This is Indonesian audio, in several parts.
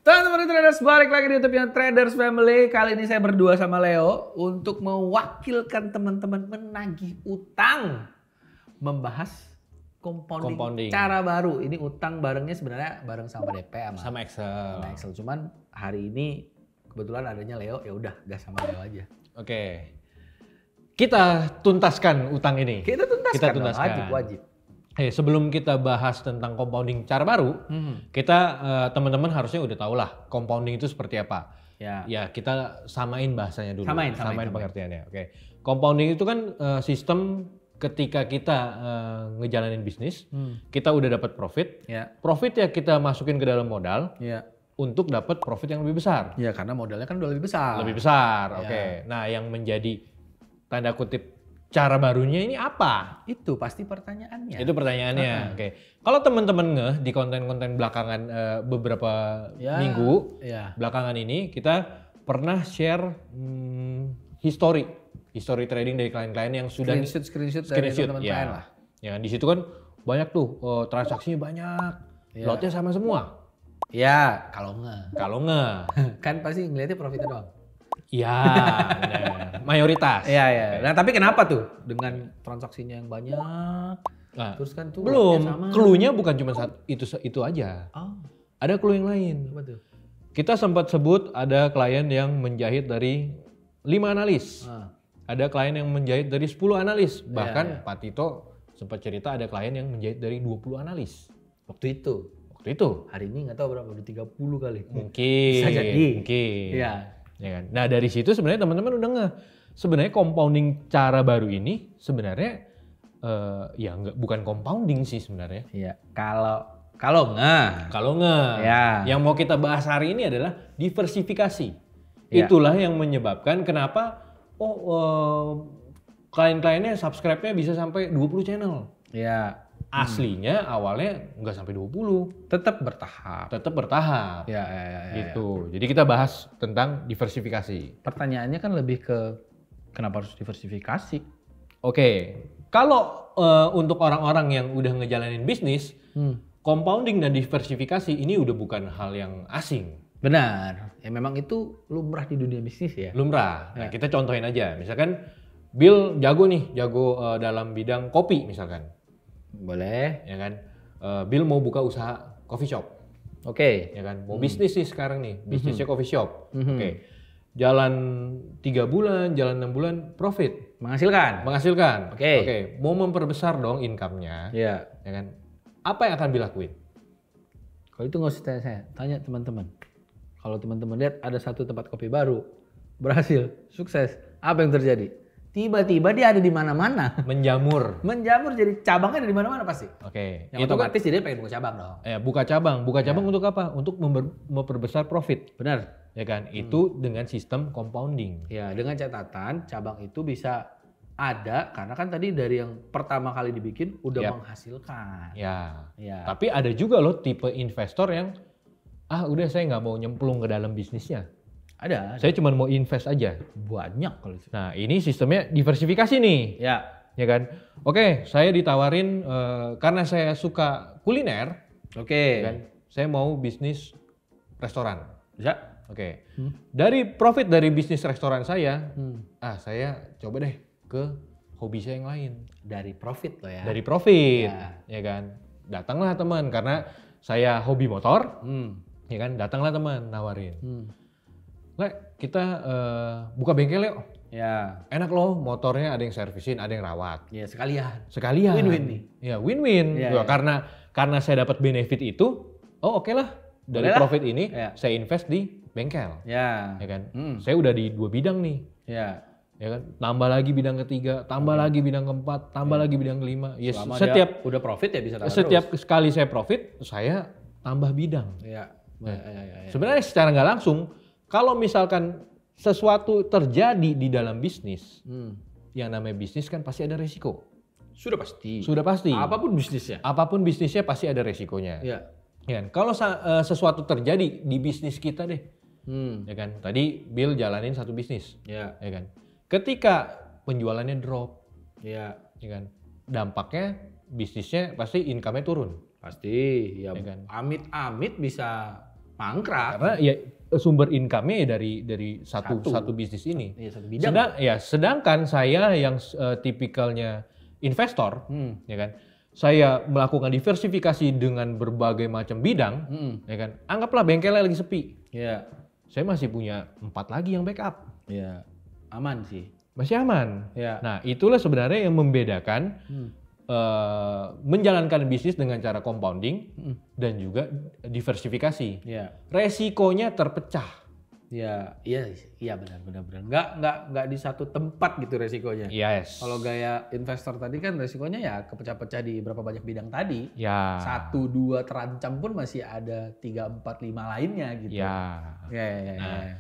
Teman-teman traders, balik lagi di YouTube-nya Traders Family. Kali ini saya berdua sama Leo untuk mewakilkan teman-teman menagih utang, membahas compounding cara baru. Ini utang barengnya sebenarnya bareng sama DP sama Excel. Cuman hari ini kebetulan adanya Leo, ya udah gas sama Leo aja. Oke. Kita tuntaskan utang ini. Kita tuntaskan. Wajib. Sebelum kita bahas tentang compounding cara baru, kita teman-teman harusnya udah tahu lah compounding itu seperti apa. Ya kita samain bahasanya dulu. Samain pengertiannya. Oke. Compounding itu kan sistem ketika kita ngejalanin bisnis, kita udah dapat profit. Profit ya kita masukin ke dalam modal. Untuk dapat profit yang lebih besar. Ya karena modalnya kan udah lebih besar. Oke. Nah yang menjadi tanda kutip cara barunya ini apa? Itu pasti pertanyaannya. Itu pertanyaannya. Oke. Kalau teman-teman ngeh di konten-konten belakangan beberapa minggu belakangan ini kita pernah share history trading dari klien-klien yang sudah screenshot dari teman-teman klien lah. Ya, di situ kan banyak tuh transaksinya banyak. Lotnya sama semua. Ya, kalau nggak. Kan pasti ngeliatnya profitnya doang. Iya, mayoritas. Iya. Nah, tapi kenapa tuh dengan transaksinya yang banyak? Nah, terus kan tuh belum. Clue-nya bukan cuma itu aja. Ada clue yang lain. Apa tuh? Kita sempat sebut ada klien yang menjahit dari 5 analis. Ada klien yang menjahit dari 10 analis. Bahkan Pak Tito sempat cerita ada klien yang menjahit dari 20 analis. Waktu itu. Hari ini nggak tahu berapa, udah 30 kali. Mungkin. Bisa jadi. Mungkin. Iya. Ya kan? Nah dari situ sebenarnya teman-teman udah ngeh. Sebenarnya compounding cara baru ini sebenarnya bukan compounding sih sebenarnya. Iya. Kalau nggak. Ya. Yang mau kita bahas hari ini adalah diversifikasi. Itulah yang menyebabkan kenapa klien-kliennya subscribe-nya bisa sampai 20 channel. Iya. Aslinya awalnya nggak sampai 20. Tetap bertahap. Ya. Gitu. Jadi kita bahas tentang diversifikasi. Pertanyaannya kan lebih ke kenapa harus diversifikasi? Oke. Kalau untuk orang-orang yang udah ngejalanin bisnis, compounding dan diversifikasi ini udah bukan hal yang asing. Benar. Ya memang itu lumrah di dunia bisnis ya. Lumrah. Nah, kita contohin aja. Misalkan Bill jago dalam bidang kopi misalkan. Boleh. Ya kan. Bill mau buka usaha coffee shop. Oke. Ya kan. Mau bisnis sih sekarang nih. Bisnisnya coffee shop. Oke. Jalan 3 bulan, jalan 6 bulan, profit. Menghasilkan. Oke. Mau memperbesar dong income-nya. Iya. Ya kan. Apa yang akan Bill lakuin? Kalau itu nggak usah tanya saya. Tanya teman-teman. Kalau teman-teman lihat ada satu tempat kopi baru. Berhasil. Sukses. Apa yang terjadi? Tiba-tiba dia ada di mana-mana. Menjamur jadi cabangnya ada di mana-mana pasti. Oke. Yang itu otomatis jadi pengen buka cabang dong. Buka cabang untuk apa? Untuk memperbesar profit. Benar. Ya kan? Itu dengan sistem compounding. Ya, dengan catatan cabang itu bisa ada karena kan tadi dari yang pertama kali dibikin udah menghasilkan. Ya. Tapi ada juga loh tipe investor yang udah saya nggak mau nyemplung ke dalam bisnisnya. Ada. Saya cuma mau invest aja. Banyak kalau itu. Nah ini sistemnya diversifikasi nih. Ya kan. Oke, saya ditawarin karena saya suka kuliner. Kan, saya mau bisnis restoran. Bisa. Oke. Dari profit dari bisnis restoran saya, saya coba deh ke hobi saya yang lain. Dari profit loh ya. Dari profit, ya kan. Datanglah teman karena saya hobi motor. Ya kan, datanglah teman nawarin. Lek, kita buka bengkel yuk. Ya. Enak loh, motornya ada yang servisin, ada yang rawat. Ya, sekalian. Win-win nih. Ya, win-win. Karena saya dapat benefit itu, oke lah. Dari profit ini saya invest di bengkel. Ya kan? Saya udah di 2 bidang nih. Ya kan? Tambah lagi bidang ketiga, tambah lagi bidang keempat, tambah lagi bidang kelima. Ya, setiap udah profit ya bisa tambah setiap terus. Sekali saya profit, saya tambah bidang. Sebenarnya secara nggak langsung, kalau misalkan sesuatu terjadi di dalam bisnis, yang namanya bisnis kan pasti ada resiko. Sudah pasti. Apapun bisnisnya pasti ada resikonya. Ya kan? Kalau sesuatu terjadi di bisnis kita deh, ya kan? Tadi Bill jalanin satu bisnis, ya kan? Ketika penjualannya drop, ya kan? Dampaknya bisnisnya pasti income-nya turun. Pasti, ya kan. Amit-amit bisa mangkrak. Karena ya sumber income-nya dari satu bisnis ini. Iya, satu bidang. Sedangkan saya yang tipikalnya investor, ya kan. Saya melakukan diversifikasi dengan berbagai macam bidang, ya kan. Anggaplah bengkelnya lagi sepi. Iya. Saya masih punya 4 lagi yang backup. Iya. Aman sih. Masih aman. Ya. Nah, itulah sebenarnya yang membedakan menjalankan bisnis dengan cara compounding dan juga diversifikasi. Ya. Resikonya terpecah. Iya benar. Nggak di satu tempat gitu resikonya. Yes. Kalau gaya investor tadi kan resikonya ya kepecah-pecah di berapa banyak bidang tadi. Ya. 1, 2 terancam pun masih ada 3, 4, 5 lainnya gitu. Ya. Nah,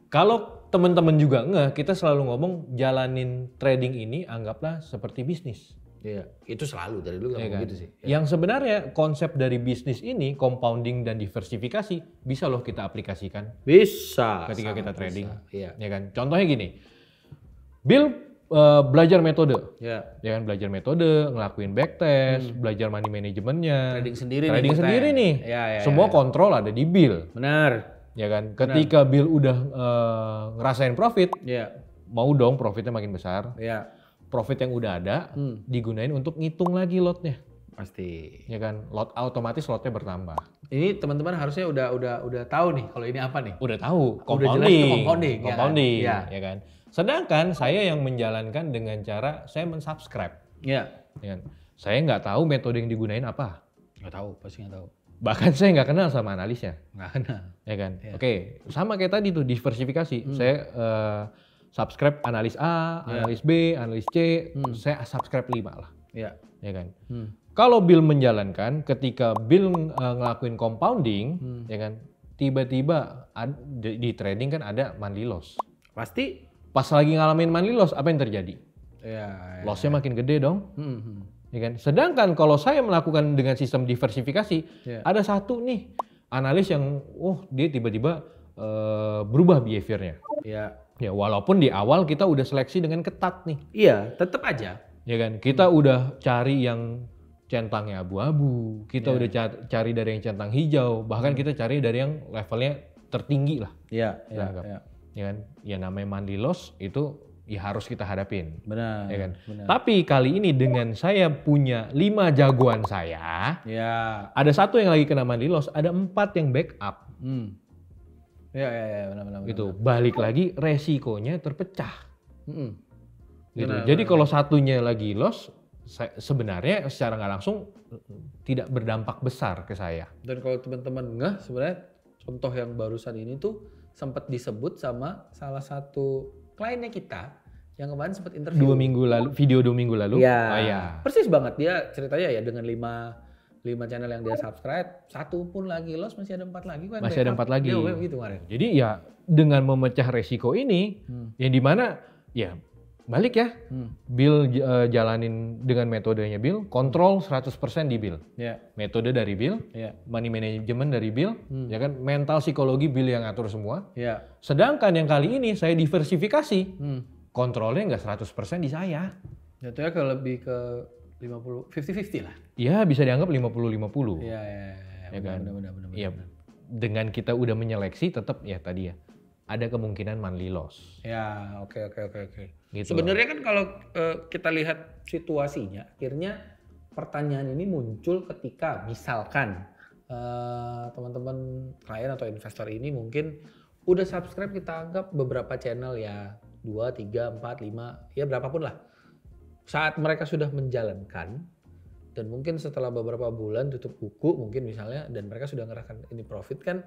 kalau teman-teman juga kita selalu ngomong jalanin trading ini anggaplah seperti bisnis. Iya, itu selalu dari dulu kan? Gitu sih. Ya. Yang sebenarnya konsep dari bisnis ini, compounding dan diversifikasi, bisa loh kita aplikasikan. Bisa. Ketika kita trading. Iya. Ya kan? Contohnya gini, Bill belajar metode. Ya kan, belajar metode, ngelakuin backtest, belajar money manajemennya. Trading sendiri nih. Semua kontrol ada di Bill. Benar. Ya kan? Ketika Bill udah ngerasain profit, mau dong profitnya makin besar. Iya. Profit yang udah ada digunain untuk ngitung lagi lotnya. Pasti. Ya kan, otomatis lotnya bertambah. Ini teman-teman harusnya udah tahu nih kalau ini apa nih. Udah tahu, compounding. Ya kan. Sedangkan saya yang menjalankan dengan cara saya mensubscribe. Iya. Ya kan? Saya nggak tahu metode yang digunain apa. Nggak tahu, pasti nggak tahu. Bahkan saya nggak kenal sama analisnya. Nggak kenal. Ya kan. Oke, sama kayak tadi tuh diversifikasi. Saya subscribe analis A, analis B, analis C, saya subscribe 5 lah. Iya. Ya kan. Kalau Bill menjalankan, ketika Bill ngelakuin compounding, ya kan, tiba-tiba di trading kan ada monthly loss. Pasti. Pas lagi ngalamin monthly loss, apa yang terjadi? Ya. Lossnya makin gede dong. Ya kan. Sedangkan kalau saya melakukan dengan sistem diversifikasi, ada satu nih analis yang, dia tiba-tiba berubah behaviornya. Iya. Ya walaupun di awal kita udah seleksi dengan ketat nih. Iya, tetap aja. Ya kan, kita udah cari yang centangnya abu-abu, kita udah cari dari yang centang hijau, bahkan kita cari dari yang levelnya tertinggi lah. Iya. Ya kan, ya namanya monthly loss itu ya harus kita hadapin. Benar. Ya kan. Benar. Tapi kali ini dengan saya punya 5 jagoan saya, ada 1 yang lagi kena monthly loss, ada 4 yang backup. Iya, benar. Gitu. Balik lagi resikonya terpecah. Gitu. Benar, jadi kalau satunya lagi loss, sebenarnya secara nggak langsung tidak berdampak besar ke saya. Dan kalau teman-teman sebenarnya contoh yang barusan ini tuh sempat disebut sama salah satu kliennya kita yang kemarin sempat interview. 2 minggu lalu. Iya. Persis banget dia ceritanya ya dengan 5 channel yang dia subscribe, 1 pun lagi loss, masih ada 4 lagi kan. Masih ada 4 lagi. Gitu, jadi ya dengan memecah resiko ini, yang dimana ya balik ya, Bill jalanin dengan metodenya Bill, kontrol 100% di Bill. Metode dari Bill, money management dari Bill, ya kan, mental psikologi Bill yang ngatur semua. Sedangkan yang kali ini saya diversifikasi, kontrolnya nggak 100% di saya. Jatuhnya lebih ke 50-50 lah. Iya, bisa dianggap 50-50. Iya. Ya kan? Benar. Iya. Dengan kita udah menyeleksi tetap ya tadi ya. Ada kemungkinan monthly loss. Ya, oke. Gitu. Sebenarnya kan kalau kita lihat situasinya, akhirnya pertanyaan ini muncul ketika misalkan teman-teman klien atau investor ini mungkin udah subscribe, kita anggap beberapa channel ya, 2, 3, 4, 5, ya berapapun lah. Saat mereka sudah menjalankan dan mungkin setelah beberapa bulan tutup buku mungkin misalnya dan mereka sudah ngerahkan ini profit kan,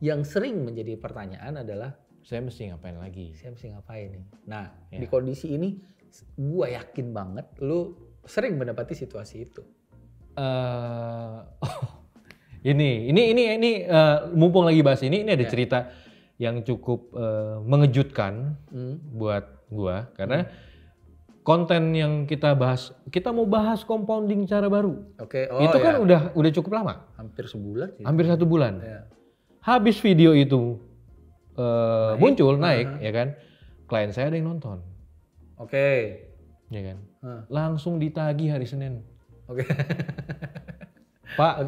yang sering menjadi pertanyaan adalah saya mesti ngapain lagi? Saya mesti ngapain nih? Nah, di kondisi ini gua yakin banget lu sering mendapati situasi itu. Ini mumpung lagi bahas ini ada cerita yang cukup mengejutkan buat gua karena konten yang kita bahas, kita mau bahas compounding cara baru. Oke. Itu kan udah cukup lama. Hampir sebulan sih. Hampir 1 bulan. Ya. Habis video itu naik, ya kan? Klien saya ada yang nonton. Oke. Ya kan? Langsung ditagih hari Senin. Oke. Pak,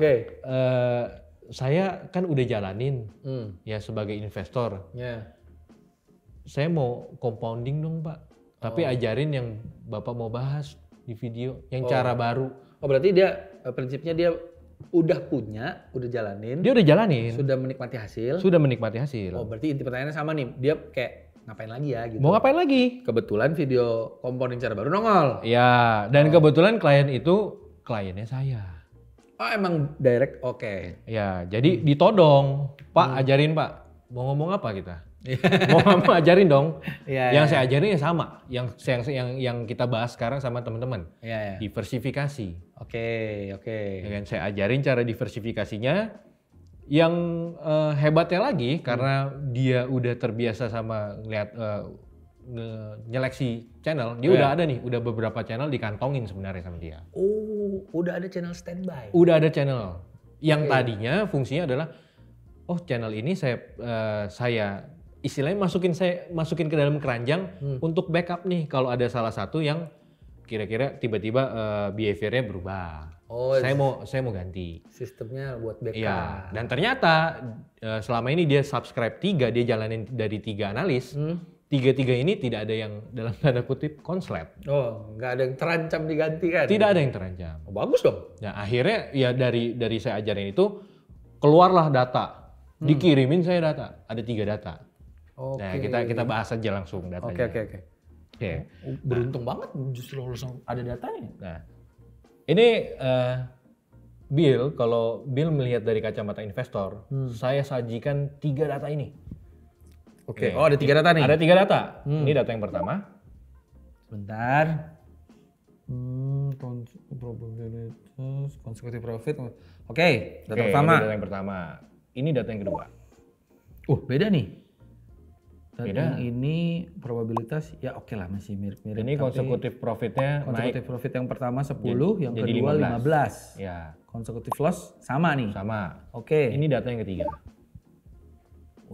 saya kan udah jalanin ya sebagai investor. Saya mau compounding dong Pak, tapi ajarin yang Bapak mau bahas di video, yang cara baru. Oh berarti dia prinsipnya dia udah punya, udah jalanin. Dia udah jalanin. Sudah menikmati hasil. Sudah menikmati hasil. Oh berarti inti pertanyaannya sama nih, dia kayak ngapain lagi ya gitu. Mau ngapain lagi? Kebetulan video compounding cara baru nongol. Ya, dan kebetulan klien itu kliennya saya. Oh emang direct, oke. Ya, jadi ditodong. Pak, ajarin Pak. Mau ngomong apa kita? Mau ajarin dong. Yang saya ajarin ya sama. Yang kita bahas sekarang sama teman-teman. Diversifikasi. Oke. Ya kan, saya ajarin cara diversifikasinya. Yang hebatnya lagi karena dia udah terbiasa sama ngeliat nyeleksi channel, dia udah ada nih, udah beberapa channel dikantongin sebenarnya sama dia. Oh, udah ada channel standby. Udah ada channel. Yang tadinya fungsinya adalah, oh channel ini saya istilahnya masukin ke dalam keranjang untuk backup nih kalau ada salah satu yang kira-kira tiba-tiba behaviornya berubah. Oh, saya mau ganti. Sistemnya buat backup. Iya. Dan ternyata selama ini dia subscribe 3, dia jalanin dari 3 analis. 3 ini tidak ada yang dalam tanda kutip konslet. Oh, nggak ada yang terancam diganti kan? Tidak ada yang terancam. Oh, bagus dong. Nah akhirnya ya dari saya ajarin itu keluarlah data, dikirimin saya data, ada 3 data. Nah kita bahas aja langsung datanya. Oke. Beruntung banget justru langsung ada datanya. Nah ini Bill, kalau Bill melihat dari kacamata investor, saya sajikan 3 data ini. Oke. Oh ada 3 data nih? Ada 3 data. Ini data yang pertama. Sebentar. Probabilitas, consecutive profit. Oke, data pertama. Ini data yang pertama. Ini data yang kedua. Beda nih. Beda. Yang ini probabilitas ya oke lah masih mirip-mirip. Ini consecutive profitnya consecutive profit yang pertama 10, yang jadi kedua 15. Ya. Consecutive loss sama nih. Sama. Oke. Ini data yang ketiga.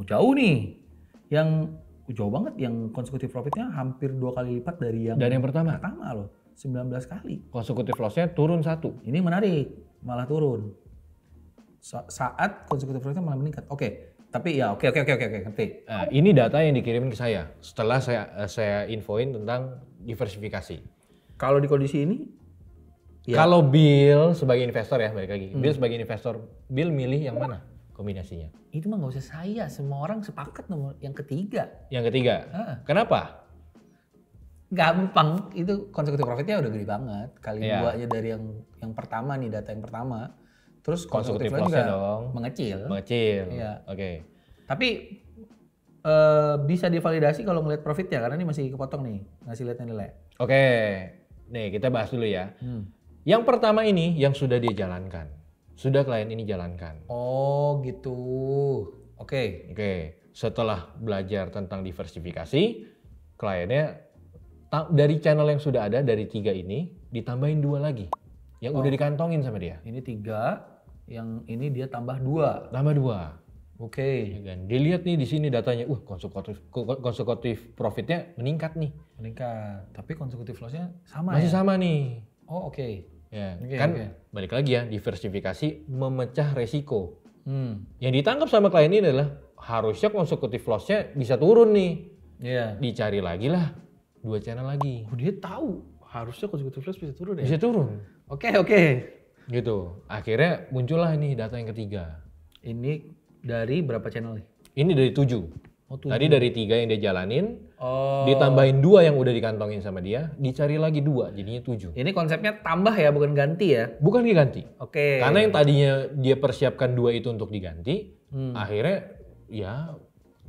Jauh nih. Yang jauh banget, yang consecutive profitnya hampir 2 kali lipat dari yang pertama. Pertama loh, 19 kali. Consecutive loss-nya turun 1. Ini menarik, malah turun. Saat consecutive profitnya malah meningkat. Oke. Tapi ya oke, ngerti. Nah, ini data yang dikirim ke saya setelah saya infoin tentang diversifikasi. Kalau di kondisi ini, kalau Bill sebagai investor ya, balik lagi. Bill sebagai investor, Bill milih yang mana kombinasinya? Itu mah nggak usah saya, semua orang sepakat nomor yang ketiga. Yang ketiga? Kenapa? Gampang, itu consecutive profitnya udah gede banget. Kali 2 aja dari yang pertama nih, data yang pertama. Terus consecutive loss-nya dong mengecil. Iya. Oke. Tapi bisa divalidasi kalau ngeliat profitnya karena ini masih kepotong nih, ngasih lihat nilai. Oke. Nih kita bahas dulu ya. Yang pertama ini yang sudah dia jalankan. Sudah klien ini jalankan. Oh gitu. Oke. Setelah belajar tentang diversifikasi, kliennya dari channel yang sudah ada dari 3 ini ditambahin 2 lagi. Yang udah dikantongin sama dia. Ini 3. Yang ini dia tambah 2. Tambah 2. Oke. Ya kan? Dilihat nih di sini datanya, consecutive profitnya meningkat nih. Meningkat. Tapi consecutive loss-nya sama. Masih sama nih. Oh oke. Ya, balik lagi ya, diversifikasi memecah resiko. Yang ditangkap sama klien ini adalah harusnya consecutive loss-nya bisa turun nih. Iya. Dicari lagi lah 2 channel lagi. Oh, dia tahu harusnya consecutive loss bisa turun ya? Bisa turun. Oke. Gitu. Akhirnya muncullah ini data yang ketiga. Ini dari berapa channel nih? Ini dari 7. 7. Tadi dari 3 yang dia jalanin, ditambahin 2 yang udah dikantongin sama dia, dicari lagi 2, jadinya 7. Ini konsepnya tambah ya, bukan ganti ya? Bukan diganti. Oke. Karena yang tadinya dia persiapkan 2 itu untuk diganti, akhirnya ya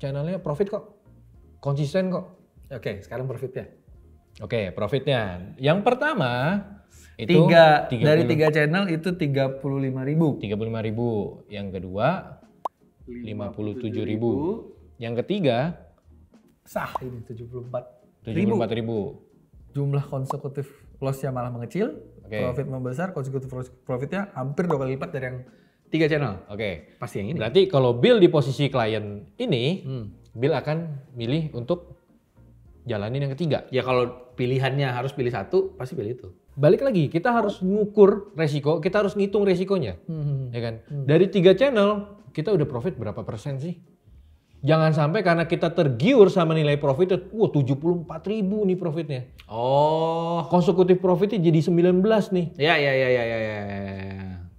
channelnya profit kok. Konsisten kok. Oke, sekarang profitnya. Oke, profitnya. Yang pertama itu 30. Dari 3 channel itu 35.000. 35.000. Yang kedua 57.000. Yang ketiga sah ini 74.000. Jumlah consecutive loss-nya malah mengecil, profit membesar, consecutive profitnya hampir 2 kali lipat dari yang 3 channel. Oke. Pasti yang ini. Berarti kalau Bill di posisi klien ini, Bill akan milih untuk jalanin yang ketiga. Ya kalau pilihannya harus pilih satu, pasti pilih itu. balik lagi kita harus ngukur resiko, kita harus ngitung resikonya, ya kan? Dari 3 channel kita udah profit berapa persen sih? Jangan sampai karena kita tergiur sama nilai profitnya, 74.000 nih profitnya. Oh. Konsekutif profitnya jadi 19 nih. Ya.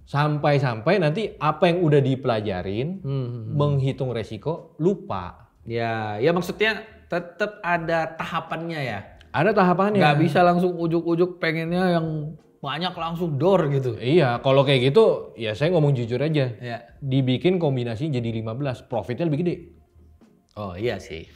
Sampai nanti apa yang udah dipelajarin, menghitung resiko, lupa. Ya maksudnya tetap ada tahapannya ya. Ada tahapannya. Nggak bisa langsung ujuk-ujuk pengennya yang banyak langsung door gitu. Iya, kalau kayak gitu ya saya ngomong jujur aja. Ya. Dibikin kombinasi jadi 15, profitnya lebih gede. Oh iya sih.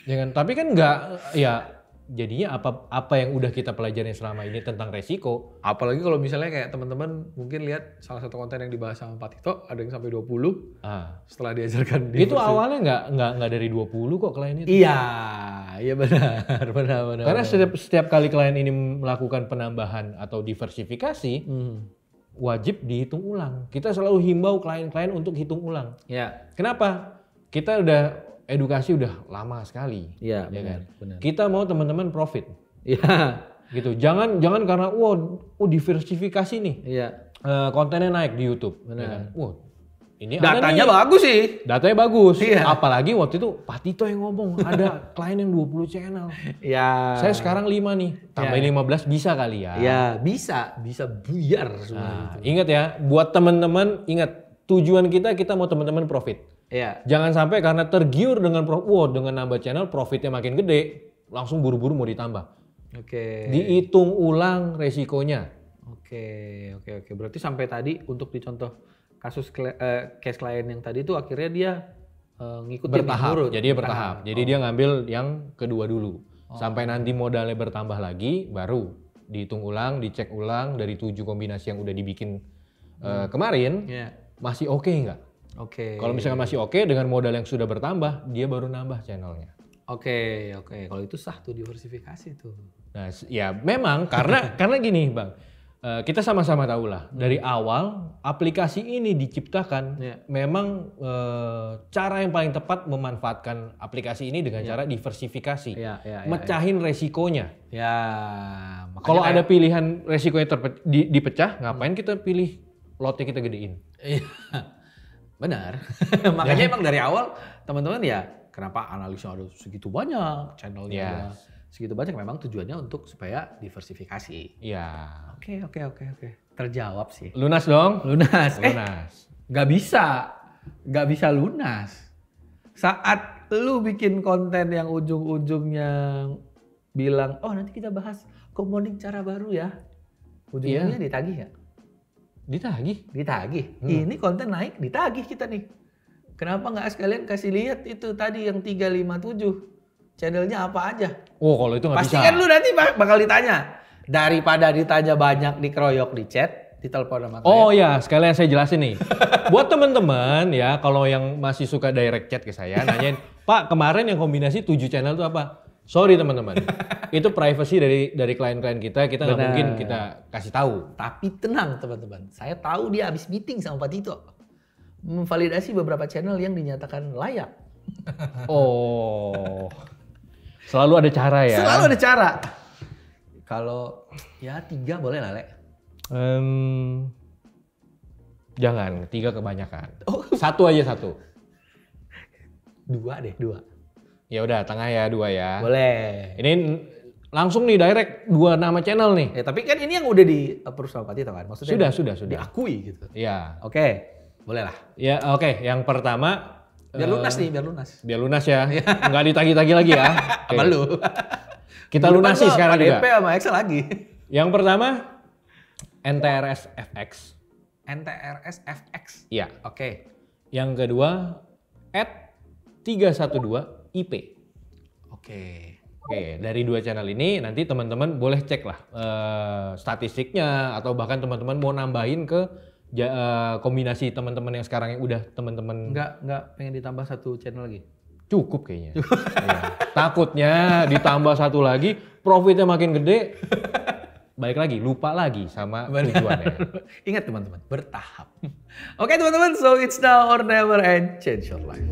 Ya kan? Tapi kan nggak, ya jadinya apa yang udah kita pelajarin selama ini tentang resiko. Apalagi kalau misalnya kayak teman-teman mungkin lihat salah satu konten yang dibahas sama Pak Tito, ada yang sampai 20 setelah diajarkan. Itu awalnya nggak dari 20 kok klien itu. Iya benar. Karena setiap kali klien ini melakukan penambahan atau diversifikasi, wajib dihitung ulang. Kita selalu himbau klien-klien untuk hitung ulang. Ya. Kenapa? Kita udah edukasi udah lama sekali. Iya, benar, kan? Benar. Kita mau teman-teman profit. Iya. Gitu. Jangan karena diversifikasi nih. Iya. Kontennya naik di YouTube. Benar. Ya kan? Ini datanya bagus sih. Datanya bagus. Iya. Apalagi waktu itu Pak Tito yang ngomong ada klien yang 20 channel. Iya. Saya sekarang 5 nih. Tambahin 15 bisa kali ya. Iya, bisa buyar semua. Ingat ya, buat teman-teman ingat tujuan kita mau teman-teman profit. Iya. Jangan sampai karena tergiur dengan dengan nambah channel profitnya makin gede, langsung buru-buru mau ditambah. Oke. Dihitung ulang resikonya. Oke. Berarti sampai tadi untuk dicontoh kasus case klien yang tadi itu akhirnya dia ngikutin bertahap. Jadi dia bertahap. Jadi dia ngambil yang kedua dulu. Sampai nanti modalnya bertambah lagi, baru dihitung ulang, dicek ulang dari 7 kombinasi yang udah dibikin kemarin, masih oke nggak? Oke. Kalau misalnya masih oke dengan modal yang sudah bertambah, dia baru nambah channelnya. Oke. Kalau itu sah tuh diversifikasi tuh. Nah, ya memang karena gini, Bang. Kita sama-sama tahu lah dari awal aplikasi ini diciptakan memang cara yang paling tepat memanfaatkan aplikasi ini dengan cara diversifikasi, mecahin resikonya. Ya. Kalau ada pilihan resikonya dipecah, ngapain kita pilih lotnya kita gedein? Iya. Benar. Makanya emang dari awal teman-teman ya kenapa analisa ada segitu banyak, channelnya ada segitu banyak, memang tujuannya untuk supaya diversifikasi. Iya. Oke. Terjawab sih. Lunas dong? Lunas. Gak bisa lunas. Saat lu bikin konten yang ujung-ujungnya bilang, oh nanti kita bahas compounding cara baru ya. Ujungnya ditagih ya? Ditagih. Ini konten naik, ditagih kita nih. Kenapa nggak sekalian kasih lihat itu tadi yang 357 channelnya apa aja? Oh kalau itu nggak bisa. Pasti kan lu nanti bakal ditanya. Daripada ditanya banyak dikeroyok di chat, ditelepon sama klien. Oh ya, sekalian saya jelasin nih. Buat teman-teman ya, kalau yang masih suka direct chat ke saya, nanyain, Pak kemarin yang kombinasi 7 channel itu apa? Sorry teman-teman, itu privacy dari klien-klien kita nggak mungkin kita kasih tahu. Tapi tenang teman-teman, saya tahu dia habis meeting sama Pak Tito. Memvalidasi beberapa channel yang dinyatakan layak. Oh, selalu ada cara ya? Selalu ada cara. Kalau ya 3 boleh lah, Le. Jangan, 3 kebanyakan. 1 aja 1. 2 deh, 2. Ya udah, tengah ya 2 ya. Boleh. Ini langsung nih direct 2 nama channel nih. Ya, tapi kan ini yang udah di-approve sama Pak Tito kan? Maksudnya sudah. Diakui gitu. Iya. Oke, boleh lah. Ya oke. Yang pertama. Biar lunas nih, biar lunas. Biar lunas ya. Nggak ditagi-tagi lagi ya. Sama lu. Kita lunasi sekarang juga. DP sama Excel lagi. Yang pertama NTRS FX. NTRS FX. Iya. Oke. Yang kedua @312 IP. Oke, dari 2 channel ini nanti teman-teman boleh cek lah statistiknya atau bahkan teman-teman mau nambahin ke kombinasi teman-teman yang sekarang yang udah teman-teman. Enggak pengen ditambah 1 channel lagi. Cukup kayaknya. Ya. Takutnya ditambah 1 lagi, profitnya makin gede. Balik lagi, lupa lagi sama tujuannya. Ingat teman-teman, bertahap. Oke teman-teman, so it's now or never and change your life.